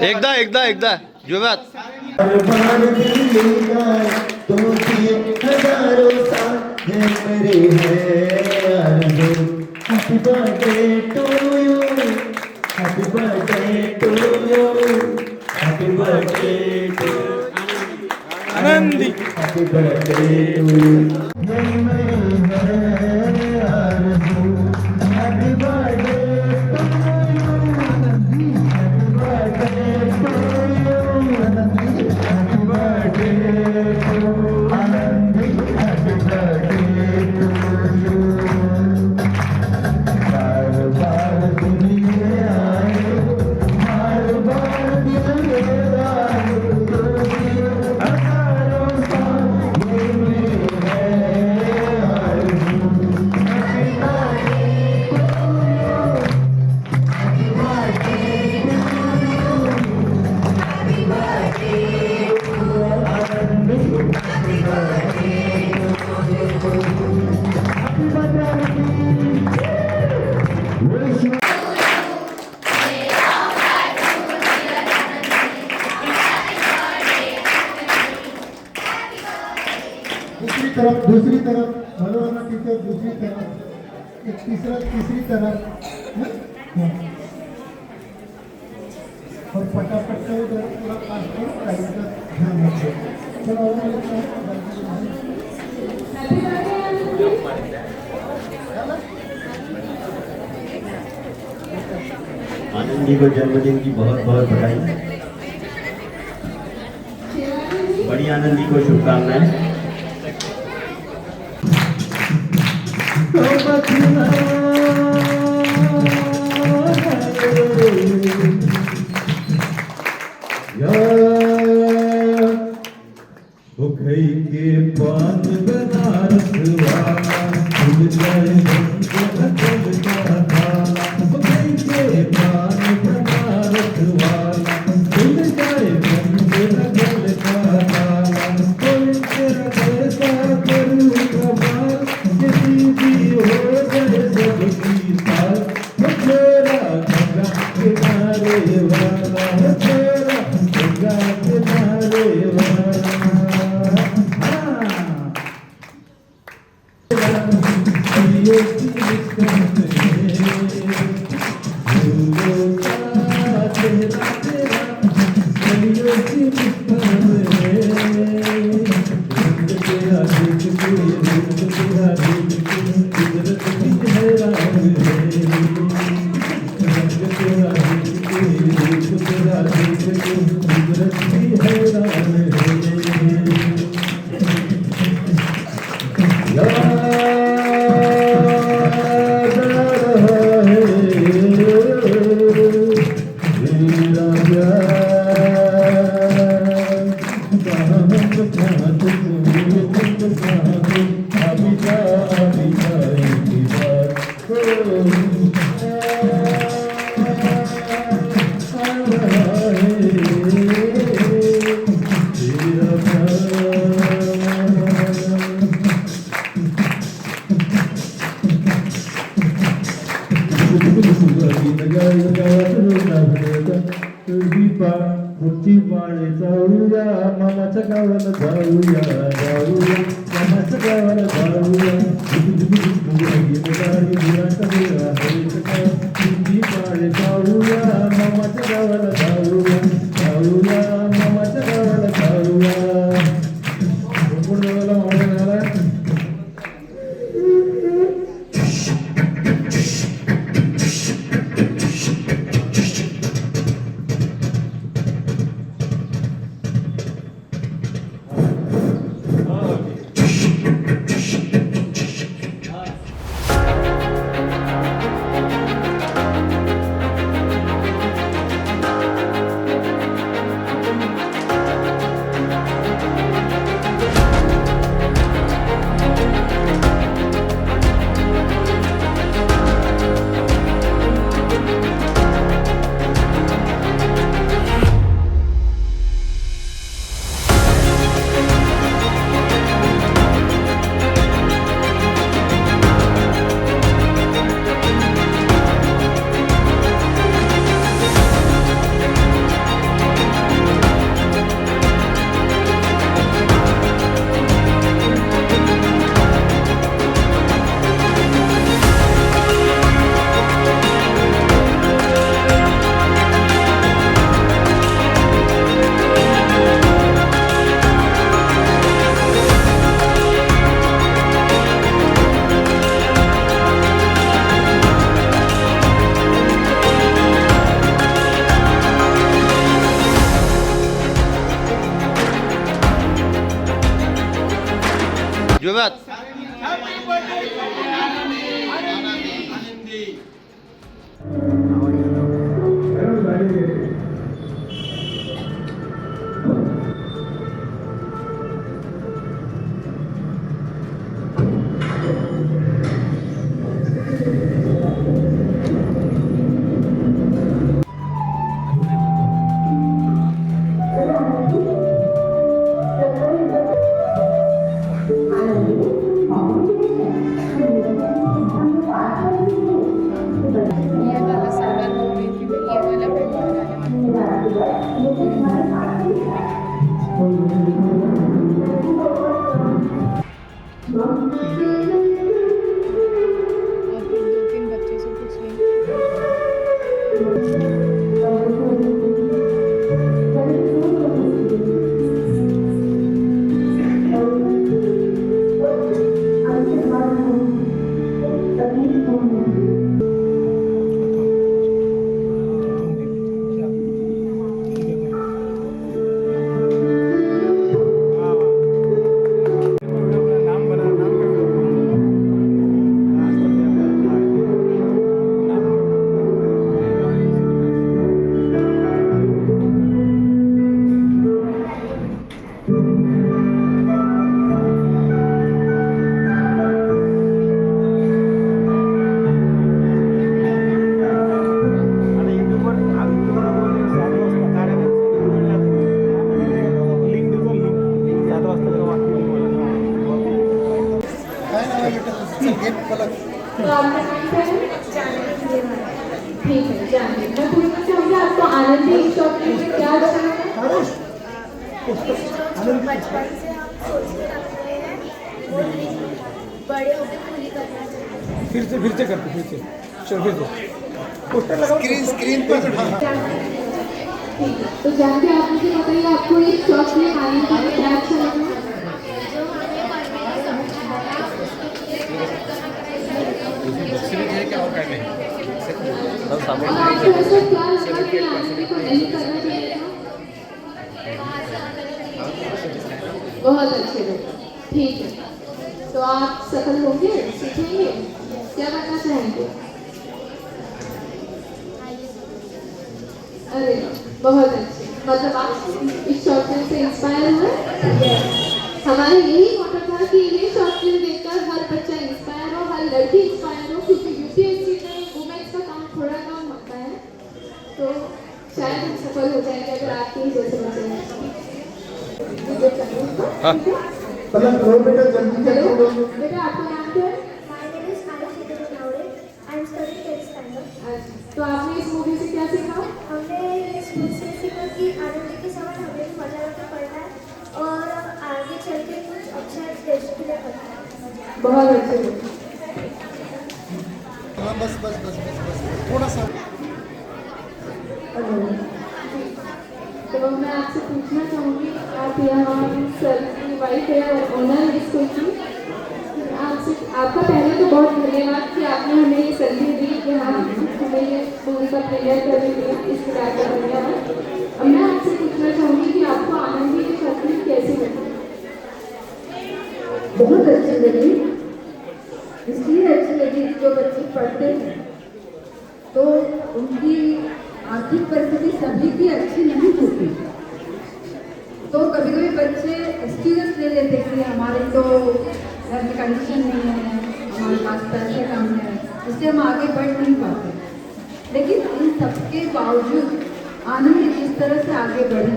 एकदा एकदा एकदा जुव्यात बार मिलेगा तो ये हजारों साल है मेरे है आरज़ू happy birthday to you happy birthday to you happy birthday to Anandi happy birthday to you ये मेरी है आरज़ू happy birthday to you happy birthday to you Happy birthday to Anandi, happy birthday to you. बार बार दुनिया आए, बार बार दिल आए, हजारों साल ये मेरे है आरज़ू. Happy birthday to you, happy birthday to you. दूसरी तरफ मनोरमा टीचर दूसरी तरफ एक तीसरी तरफ और फटाफट से पूरा पास कर टाइम का ध्यान रखिए. चलो आनंदी को जन्मदिन की बहुत बहुत बधाई. बड़ी आनंदी को शुभकामनाएं. भुखई के पान बनारस वाला खुद जाए भुखई के पान बनारस वाला खुद जाए भगल का ताला. कोई तेरा कैसा करूँ कमाल किसी भी हो जाए सबकी साल. तेरा गंगा किनारे वाला तेरा गंगा किनारे वाला. पाळे जाऊया मामाच्या गावाला जाऊया जाऊया मामाच्या गावाला जाऊया पाळे जाऊया मामाच्या गावाला जाऊया जाऊया मामाच्या गावाला जाऊया. कोण गावाला मामाच्या गावाला ठीक है जानिए। मैं पूछना चाहूँगी आपको आनंदी शॉपिंग में क्या अच्छा लगा? बचपन से हम सोचते रखते हैं वो बड़े होकर पूरी करना चाहिए। फिर से करते फिर से चल फिर से पोस्टर लगाओ स्क्रीन पे ठीक है, तो जानते आप मुझे बताइए आपको ये चॉकलेट आनंदी में क्या अच्छा लगा? जो हमें पढ़ने में समझाया उसके लिए और आपको ऐसा क्या लगा कि आनंदी को नहीं करना चाहिए था? बहुत अच्छे लगे। ठीक है, तो आप सफल होंगे, सीखेंगे, क्या करना चाहेंगे? अरे बहुत अच्छे, मतलब आप इस शॉर्ट फिल्म से इंस्पायर हुए? हमारा यही मोटो था कि ये शॉर्ट फिल्म देखकर हर बच्चा इंस्पायर हो, हर लड़की इंस्पायर हो, क्योंकि यूपीएससी में वुमेन्स का काम थोड़ा कम होता है, तो शायद हम सफल हो जाएंगे अगर आपके ही जैसे बच्चे हैं। हाँ। मतलब रो बेटा जल्दी से हेलो बोलो। बेटा, आपका नाम क्या है? My name is Manush Naure. I am studying 10th standard. तो आपने इस मूवी से क्या सीखा? हमने इस स्कूल से सीखा कि आनंदी के समय हमें भी मजा आकर पढ़ना है और आगे चल के कुछ अच्छा देश के लिए करना है। बहुत अच्छे लोग। हाँ बस थोड़ा सा तो मैं आपसे पूछना चाहूँगी, आप यहाँ सर की वाइफ है और ओनर है स्कूल की। आपसे आपका पहले तो बहुत धन्यवाद कि आपने हमें ये संधि दी कि हाँ हमें ये मूवी का प्रीमियर करने दिया, इस प्रकार का धन्यवाद। अब मैं आपसे पूछना चाहूँगी कि आपको आनंदी की शक्ति कैसी लगी? बहुत अच्छी लगी, इसलिए अच्छी लगी जो बच्चे पढ़ते हैं तो उनकी आर्थिक परिस्थिति सभी की अच्छी नहीं होती, तो कभी कभी बच्चे एक्सक्यूज ले लेते कि हमारी तो घर में कंडीशन नहीं है, हमारे पास पैसे कम है, इसलिए हम आगे बढ़ नहीं पाते। लेकिन इन सबके बावजूद आनंद जिस तरह से आगे बढ़ी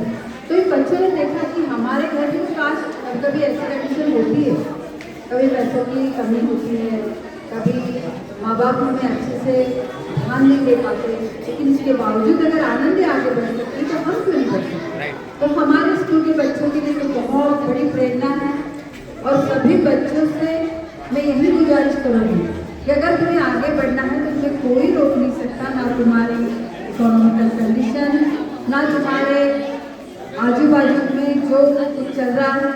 तो इन बच्चों ने देखा कि हमारे घर में काश कभी ऐसी कंडीशन होती है, कभी पैसों की कमी होती है, कभी माँ बाप हमें अच्छे से ध्यान नहीं दे पाते, लेकिन इसके बावजूद अगर आनंद आगे बढ़ सकते तो हम क्यों नहीं बढ़ सकते? तो हमारे स्कूल के बच्चों के लिए तो बहुत बड़ी प्रेरणा है और सभी बच्चों से मैं यही गुजारिश करूँगी कि अगर तुम्हें आगे बढ़ना है तो तुम्हें कोई रोक नहीं सकता, ना तुम्हारी इकोनॉमिकल कंडीशन, ना तुम्हारे आजू बाजू में जो कुछ चल रहा है,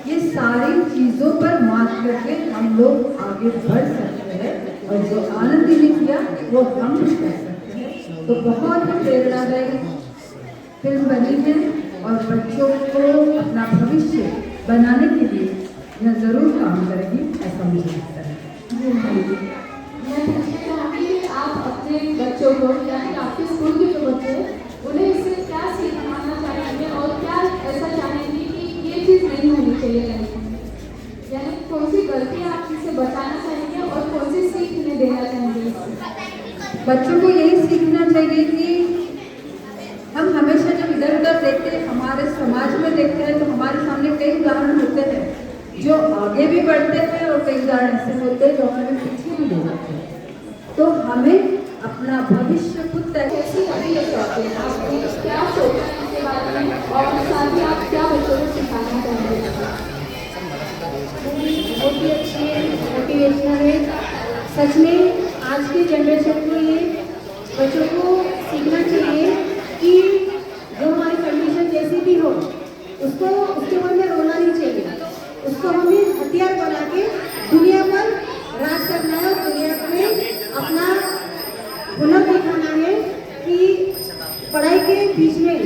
ये सारी चीज़ों पर मात करके हम लोग आगे बढ़ सकते हैं और जो आनंद ने किया वो हम भी कर सकते हैं। तो बहुत ही प्रेरणादायक फिल्म बनी है और बच्चों को अपना भविष्य बनाने के लिए यह जरूर काम करेगी, ऐसा मुझे लगता है। मैं पूछना चाहूँगी कि आप अपने बच्चों को या फिर आपके स्कूल के जो बच्चे हैं उन्हें इससे क्या सिखाना चाहेंगे और क्या ऐसा चाहेंगे कि ये चीज़ नहीं होनी चाहिए लाइफ में, यानी कौन सी गलती आप इससे बचाना चाहेंगे और कौन सी सीख इन्हें देना चाहेंगे? बच्चों को यही सीखना चाहिए कि हम हमेशा जब इधर उधर देखते हैं, हमारे समाज में देखते हैं, तो हमारे सामने कई उदाहरण होते हैं जो आगे भी बढ़ते हैं और कई उदाहरण ऐसे होते हैं जो हमें पीछे भी ले जाते हैं। तो हमें अपना भविष्य खुद तय कैसी लगी ये शॉपिंग? आपने क्या सोचा है इसके बारे में और साथ ही आप क्या बच्चों को सिखाना चाहेंगे? बहुत ही अच्छी मोटिवेशनल है। सच में आज के जनरेशन को ये बच्चों को सीखना चाहिए कि जो हमारी कंडीशन जैसी भी हो उसको उसके मन में रोना नहीं चाहिए, उसको हमें हथियार बना के दुनिया पर राज करना है और दुनिया में अपना हुनर दिखाना है कि पढ़ाई के बीच में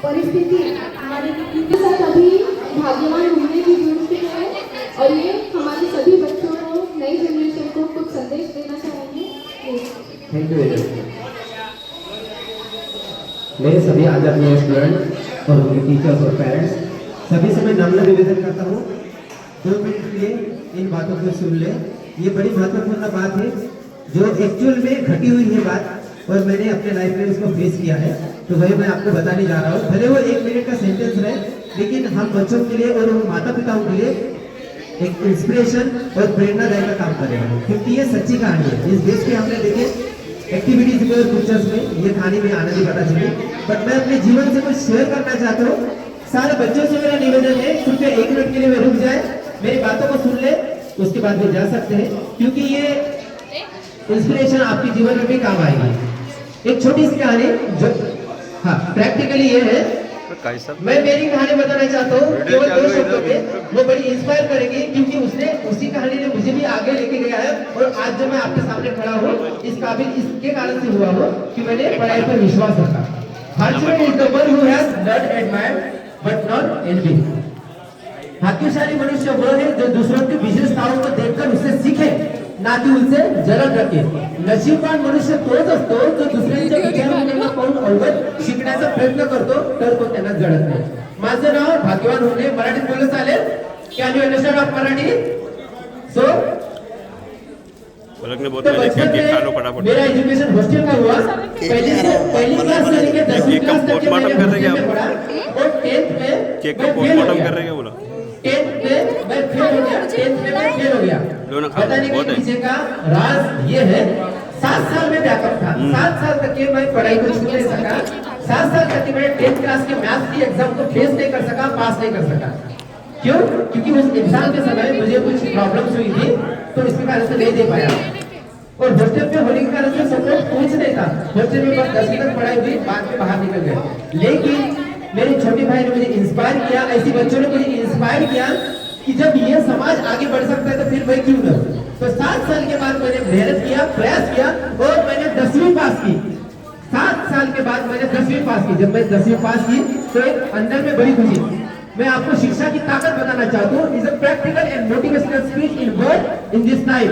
परिस्थिति हमारी के साथ अभी भाग्यवान होने की जरूरत है और ये हमारे सभी बच्चों को, नई जनरेशन को कुछ संदेश देना चाहेंगे। Thank you. मेरे सभी आदरणीय स्टूडेंट और उनके टीचर्स और पेरेंट्स सभी से मैं नम्र निवेदन करता हूँ 2 मिनट के लिए इन बातों को सुन ले। ये बड़ी महत्वपूर्ण बात है जो एक्चुअल में घटी हुई है बात और मैंने अपने लाइफ में उसको फेस किया है, तो वही मैं आपको बताने जा रहा हूँ। भले वो 1 मिनट का सेंटेंस रहे, लेकिन हम बच्चों के लिए और माता पिताओं के लिए एक इंस्पिरेशन और प्रेरणादायक का काम करेगा, क्योंकि ये सच्ची कहानी है। इस देश के हमने देखे एक्टिविटीज में और पिक्चर्स में ये कहानी में आनंदी पता चली, बट मैं अपने जीवन से कुछ शेयर करना चाहता हूँ। सारे बच्चों से मेरा निवेदन है, कृपया 1 मिनट के लिए वे रुक जाए, मेरी बातों को सुन ले, उसके बाद वे जा सकते हैं, क्योंकि ये इंस्पिरेशन आपके जीवन में भी काम आएगी। एक छोटी सी कहानी जो प्रैक्टिकली ये है, मैं मेरी कहानी बताना चाहता हूँ केवल 2 शब्दों में, वो बड़ी इंस्पायर करेगी, क्योंकि उसने उसी कहानी ने मुझे भी आगे लेके गया है, और आज जब मैं आपके सामने खड़ा हूँ इस काबिल इसके कारण से हुआ हूँ कि मैंने पढ़ाई पर विश्वास रखा। Fortunate is the one who has not admired but not envied. भाग्यशाली मनुष्य वो है जो दूसरों की विशेषताओं को देखकर उससे सीखे, ना कि उनसे जलन रखे। नशीबवान मनुष्य तोच असतो जो दुसऱ्यांच्या विचारांना पाहून अवगत शिकण्याचा प्रयत्न करतो, तर तो त्यांना जळत नाही। माझं नाव भाग्यवान होणे, मराठीत बोललं चालेल? Can you understand of Marathi? So मेरा एजुकेशन हॉस्टल का हुआ, पहली क्लास से लेकर 10वीं क्लास तक मैंने हॉस्टल में पढ़ा, और 10th में केक का पोस्टमार्टम कर रहे हैं बोला, 10th में मैं फेल हो गया, 10th में मैं फेल हो गया। बताने के पीछे का राज ये है, 7 साल में बैकअप था, 7 साल तक के मैं पढ़ाई को छू नहीं सका, 7 साल तक मैंने 10th क्लास के मैथ्स की एग्जाम को फेस नहीं कर सका, पास नहीं कर सका। क्यों? क्योंकि उस एग्जाम के समय मुझे कुछ प्रॉब्लम्स हुई थी, तो इसके कारण से नहीं दे पाया, और हॉस्टल पे होने के कारण से सपोर्ट कुछ नहीं था। हॉस्टल में बस 10वीं तक पढ़ाई हुई, बाद में बाहर निकल गए। लेकिन मेरे छोटे भाई ने मुझे इंस्पायर किया, ऐसे बच्चों ने मुझे इंस्पायर किया कि जब ये समाज आगे बढ़ सकता है तो फिर मैं क्यों न। तो 7 साल के बाद मैंने मेहनत किया, प्रयास किया, और मैंने 10वीं पास की। 7 साल के बाद मैंने 10वीं पास की। जब मैं 10वीं पास की तो एक अंदर में बड़ी खुशी। मैं आपको शिक्षा की ताकत बताना चाहता हूँ। Is a practical and motivational speech in word in this time.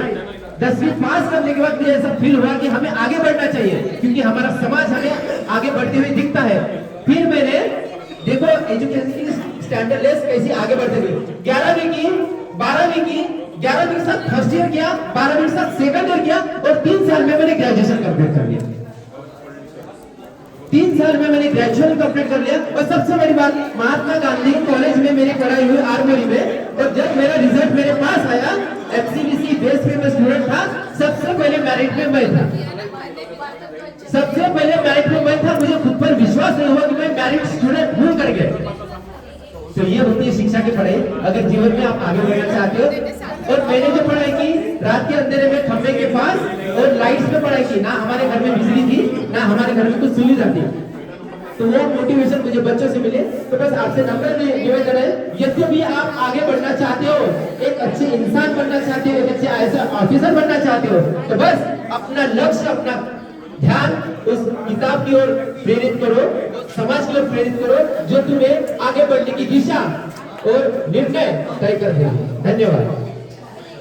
10वीं पास करने के बाद मुझे ऐसा फील हुआ कि हमें आगे बढ़ना चाहिए, क्योंकि हमारा समाज हमें आगे बढ़ते हुए दिखता है। फिर मैंने देखो एजुकेशन की स्टैंडर्ड लेस कैसी आगे बढ़ते हुए 11वीं की, 12वीं की, 11वीं के साथ फर्स्ट ईयर किया, 12वीं के साथ सेकंड ईयर किया, और 3 साल में मैंने ग्रेजुएशन कंप्लीट कर लिया। 3 साल में मैंने ग्रेजुएशन कंप्लीट कर लिया। और सबसे बड़ी बात, महात्मा गांधी कॉलेज में मेरी पढ़ाई हुई आरमोरी में, और जब मेरा रिजल्ट मेरे पास आया, एफसीबीसी बेस पे मैं स्टूडेंट था, सबसे पहले मेरिट में मैं था, सबसे पहले मेरिट में मैं था। मुझे खुद पर विश्वास नहीं हुआ कि मैं मेरिट स्टूडेंट हूं करके। तो ये होती है शिक्षा की पढ़ाई, अगर जीवन में आप आगे बढ़ना चाहते हो। और मैंने जो पढ़ाई की, रात के अंधेरे में खंबे के पास और लाइट्स में पढ़ाई की, ना हमारे घर में बिजली थी, ना हमारे घर में कुछ सुविधा थी। तो वो मोटिवेशन मुझे बच्चों से मिले। तो बस आपसे नम्र निवेदन है, यदि भी आप आगे बढ़ना चाहते हो, एक अच्छे इंसान बनना चाहते हो, एक अच्छे ऐसा ऑफिसर बनना चाहते हो, तो बस अपना लक्ष्य, अपना ध्यान उस किताब की ओर प्रेरित करो, समाज की ओर प्रेरित करो, जो तुम्हें आगे बढ़ने की दिशा और निर्णय तय कर देगी। धन्यवाद।